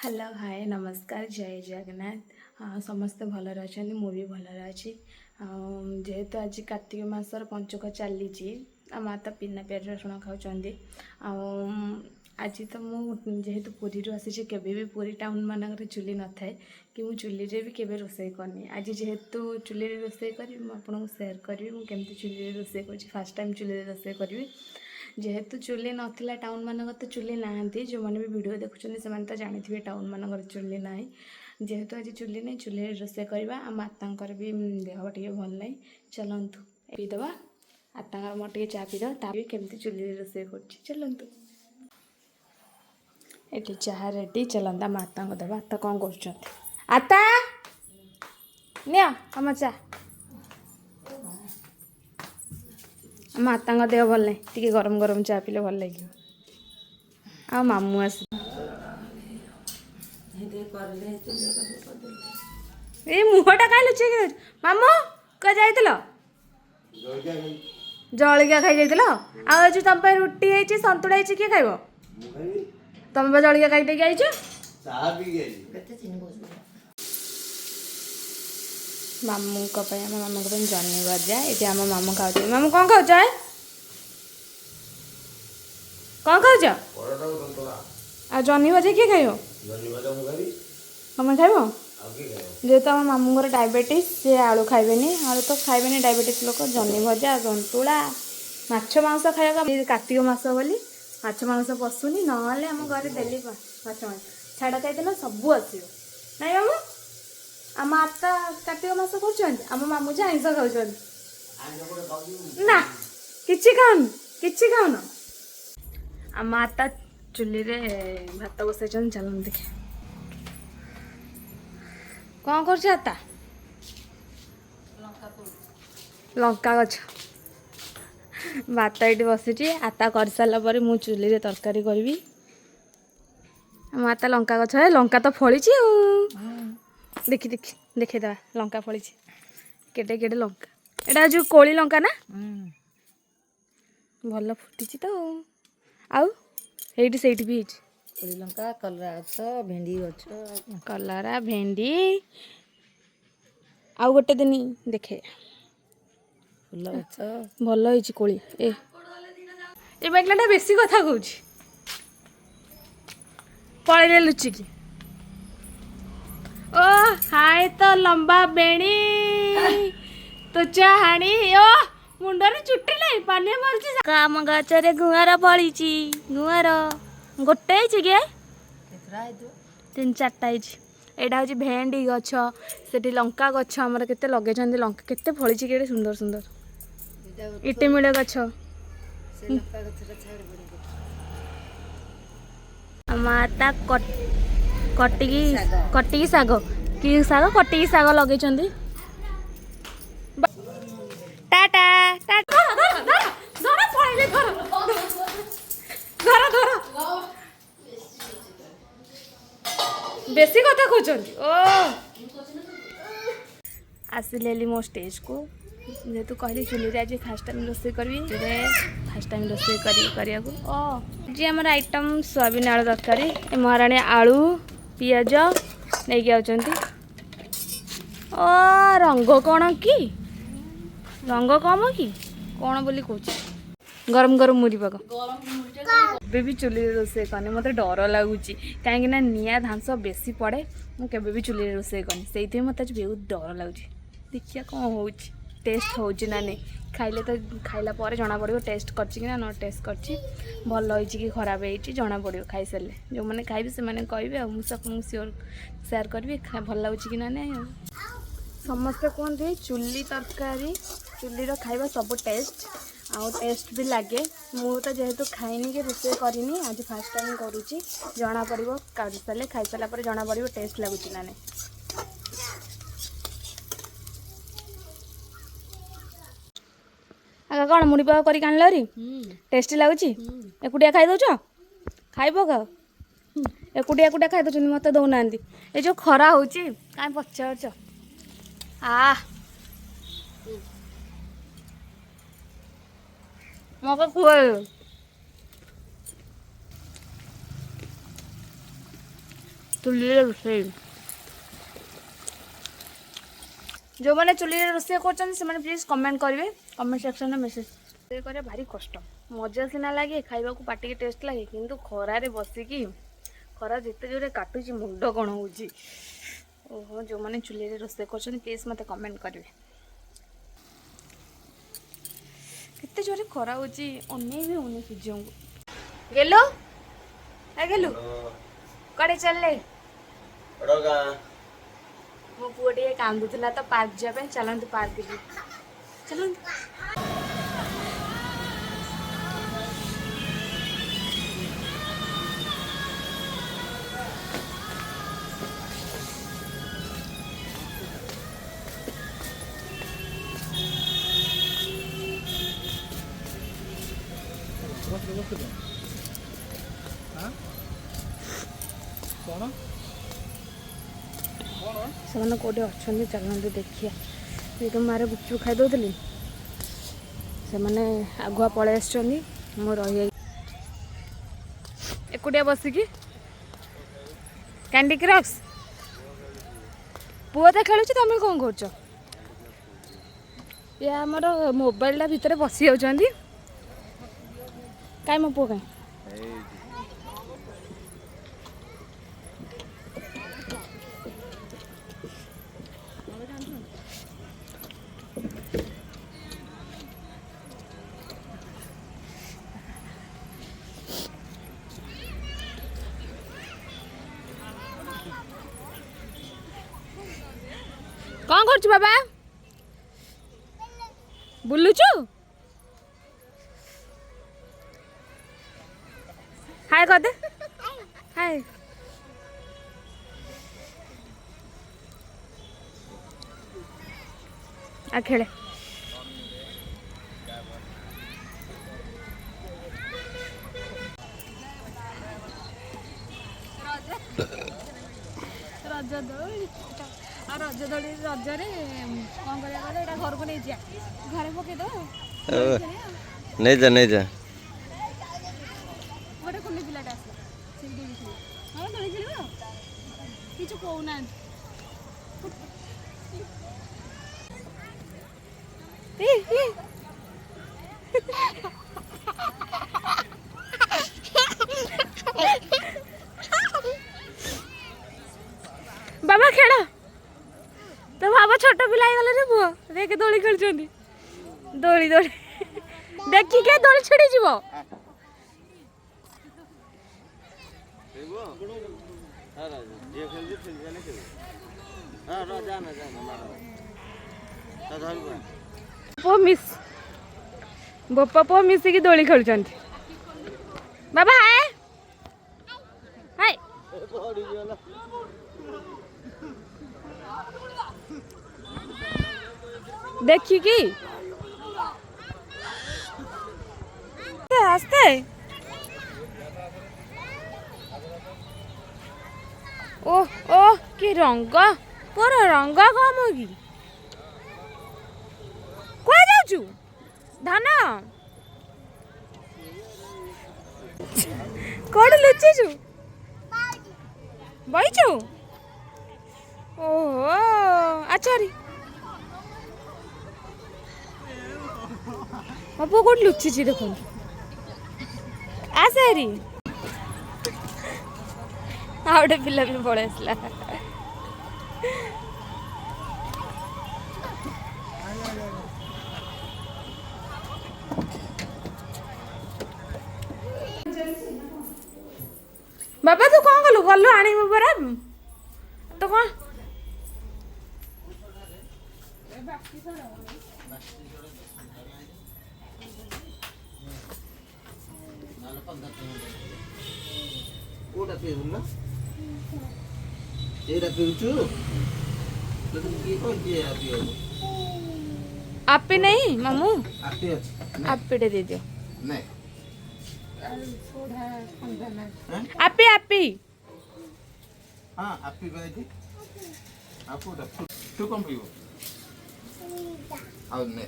Hello hi नमस्कार जय जगन्नाथ। समस्ते भलरे अच्छा मु भी भलरे अच्छी। जेहेतु आज कार्तिक मासर पंचक चली माँ तो बिना पियाज रसुण खाऊँ। आज तो मुझेतु पुरी आसी केवे पुरी टाउन मानक चुली न थाए कि मु चुली रे भी केवे रोषे करनी। आज जेहेतु चुली रे रोषे करी आपको सेयार करी केमती चुली रे रोषे कर फास्ट टाइम चुली रे रोषे करी। जेहेतु चुली नाला टाउन मानक तो चुली ना जो मैंने भी वीडियो देखुं से तो जानी टाउन मानक चुली ना। जेहेतु आज चुली नहीं चुली रोषे करवा माता भी देह टे भल ना। चलतु पीदबा आता मोटे चा पीद केमती चुली रोषे कर चलतु ये चाह रेडी चलता माता को दबा। आता कौन कर आता निम चा माता देह भल ना टी गरम गरम चा पीले भल लगे। आ मामू आस ए मुहटा कहीं लुचे मामू क्या जाइल जलिया खाई जाइल आज तुम रुटी है सतुड़ा है किए खाइब तुम जलिया खाई आई मामू आम मामू जन्नी भजा ये आम मामू खाऊ मामू कौन खाऊ कौन खाऊ आ जन्नी भजा किए खाइब तुम खाइब जेहेतु आम मामू डायबिटीज सी आलू खाइबे आलू तो खाइबे डायबिटीज लोक जन्नी भजा सतुला माछ मांस खाया कार्तिक मास बोली माछ मांस पशुनी ना आम घर डेली माछ मांस छाड़ खाइदेना सब आस ना मामू आम आता कार्तिक मास कर मामू जे आईस खाऊ ना कि खाऊन आम आता चुली रे भात बसई चल देखे कौन कर लंका गछ भात ये बसी आता कर सारापर मु चुली रे तरकारी करी माता लंका गछ है लंका तो फली देखी देखी देखेदवा लंका फली केटे केटे लंका एटा जो कोली लंका ना भल फुटी तो आउ एटी सेठी भी कोली लंका कलरा गछ भेंडी गछ कलरा भेंडी आउ गोटे दिन देखे फुल गछ भल होई कोली ए बैगलाटा बेसी कथा कहूँ पड़े लुचिकी ओ हाय तो लंबा बेणी तो चाहाणी ओ मुंडरे चुट्टी नहीं पानी मरची काम गचरे गुआर फली गुआर गोटे है तीन चार्टा एटा हूँ भेंडी गछ से लंका गछ आमर केते लगे लंका केते फली के सुंदर सुंदर इटे मिले गछ माता कटिकी साग कि साग कटिकी साग लगे टाटा टाटा बेसी कथा कहते ओ आसिले मो स्टेज को जेहेतु कहली चुली आज फास्ट टाइम रोषे करी फास्ट टाइम रोषे करिया जी आम आइटम सोयाबीन आलू तरकारी महाराणी आलू पियाज नहीं आउचंती ओ रंग कौन कि रंग कम कि कौन बोली कहूँ गरम गरम मुरी पक भी चुली रोषे करनी मत डर लगुच कहीं निआ धांस बेसी पड़े मुझे भी चुली रोषे करनी से मत आज बहुत डर लगुच देखिए कौन हो टेस्ट हो ना नहीं खाइले तो खाइला पर जना पड़ो टेस्ट करना न टेस्ट कर भल हो कि खराब हो जना पड़ो खाई सारे जो मैंने खाइबे से मैंने कहे मुझे सियोर सेयार करी भल लगुच कि ना नहीं समस्ते कहते चुली तरकारी चुली खाइबा सब टेस्ट आउ टेस्ट भी लगे मु तो जेहेतु खाइनी कि रोषे करनी आज फास्ट टाइम करुच्ची जना पड़ो कर सारे खाई सारापर जना पड़ो टेस्ट लगुच ना नहीं आगे कौन मुड़ी पाक कर आनल टेस्टी लगुच एकुटिया खाई दौच खाइब खाओ एकुटिया एकुटिया खाई दौरान मत दौना ये जो खरा हो कहीं पचार मको खुआ ଚୁଲିରେ ରୋଷେଇ ଯେଉଁମାନେ ଚୁଲିରେ ରୋଷେଇ କରୁଛନ୍ତି ସେମାନେ ପ୍ଲିଜ୍ କମେଣ୍ଟ କରିବେ କମେଣ୍ଟ ସେକ୍ସନରେ ମେସେଜ। ରୋଷେଇ କରିବା ଭାରି କଷ୍ଟ ମଜା ସିନା ଲାଗେ ଖାଇବାକୁ ପାଟିକି ଟେଷ୍ଟ ଲାଗେ କିନ୍ତୁ ଖରାରେ ବସିକି ଖରା ଯେତେ ଜୋରେ କାଟୁଛି ମୁଣ୍ଡ କ'ଣ ହେଉଛି। ଓହୋ ଯେଉଁମାନେ ଚୁଲିରେ ରୋଷେଇ କରୁଛନ୍ତି ପ୍ଲିଜ୍ ମୋତେ କମେଣ୍ଟ କରିବେ। କେତେ ଜୋରେ ଖରା ହେଉଛି ଅନେଇ ବି ହଉନି ସୂର୍ଯ୍ୟଙ୍କୁ। ଗେଲୁ ଗେଲୁ କୁଆଡ଼େ ଚାଲିଲେ? ମୋ ପୁଅ ଟିକେ କାନ୍ଦୁଥିଲା ତ ପାର୍କ ଯିବା ପାଇଁ ଚାଲନ୍ତୁ ପାର୍କ ଯିବୁ ଚାଲନ୍ତୁ। ସେମାନେ କେଉଁଠି ଅଛନ୍ତି ଚାଲନ୍ତୁ ଦେଖିବା। ଏଇଠୁ ମାରେ ଗୁପଚୁପ ଖାଇ ଦେଉଥିଲି ସେମାନେ ଆଗୁଆ ପଳେଇ ଆସିଛନ୍ତି। ମୁଁ ରହିଯାଇ ଏକୁଟିଆ ବସିକି କ୍ୟାଣ୍ଡି କ୍ରକ୍ସ ପୁଅ ତ ଖେଳୁଛି ତମେ କ'ଣ କରୁଛ? ଇଏ ଆମର ମୋବାଇଲଟା ଭିତରେ ପଶି ଯାଉଛନ୍ତି। କାଇଁ ମୋ ପୁଅ କାଇଁ କ'ଣ କରୁଛୁ ବାବା? ବୁଲୁଛୁ? ହାଏ କରିଦେ ହାଏ। ଆ ଖେଳେ ରଜ ଦୋଳି ଆଉ ରଜ ଦୋଳି ରଜରେ କ'ଣ କରିବା କହିଲେ ଏଇଟା ଘରକୁ ନେଇଯିବା ଘରେ ପକେଇଦେବା ନେଇଯା ଗୋଟେ କୁନି ପିଲାଟା ଆସିଲା ସେଠି ଦୋଳି ଖେଳିବ। ହଁ ଦୋଳି ଖେଳିବ କିଛି କହୁନାହାନ୍ତି। ବାବା ଖେଳ ତ ବାବା ଛୋଟ ପିଲା ହେଇଗଲେ ରେ ପୁଅ ଦେଖେ ଦୋଳି ଖେଳୁଛନ୍ତି। ଦୋଳି ଦୋଳି ଦେଖିକି ଦୋଳି ଛିଡ଼ିଯିବ। ପୁଅ ମିସ୍ ବୋପା ପୁଅ ମିଶିକି ଦୋଳି ଖେଳୁଛନ୍ତି। ବାବା ହାଏ ହାଏ ଦେଖିକି ଆସ୍ତେ ଓ ଓ କି ରଙ୍ଗ ପୁରା ରଙ୍ଗ କମ କି କୁଆଡ଼େ ଯାଉଛୁ ଧନ କୋଉଠି ଲୁଚିଛୁ ବଇଛୁ? ଓହୋ ଆଚାରି ମୋ ପୁଅ କୋଉଠି ଲୁଚିଛି ଦେଖନ୍ତୁ। ଆସେ ହେରି ଆଉ ଗୋଟେ ପିଲା ବି ପଳେଇ ଆସିଲା। ବାବା ତୁ କ'ଣ କଲୁ ଗଲୁ ଆଣିବୁ ପରା ତୁ କ'ଣ କୋଉଟା ପିଇବୁ ନା ଏଇଟା ପିଉଛୁ ଆପି नहीं मामू ଆପି ଅଛି आपिटे दे दियो ନାଇଁ आपी आपी ହଁ ଆପି ବାଇଟି ଆଉ କୋଉଟା ତୁ କ'ଣ ପିଇବୁ ଆଉ ନେ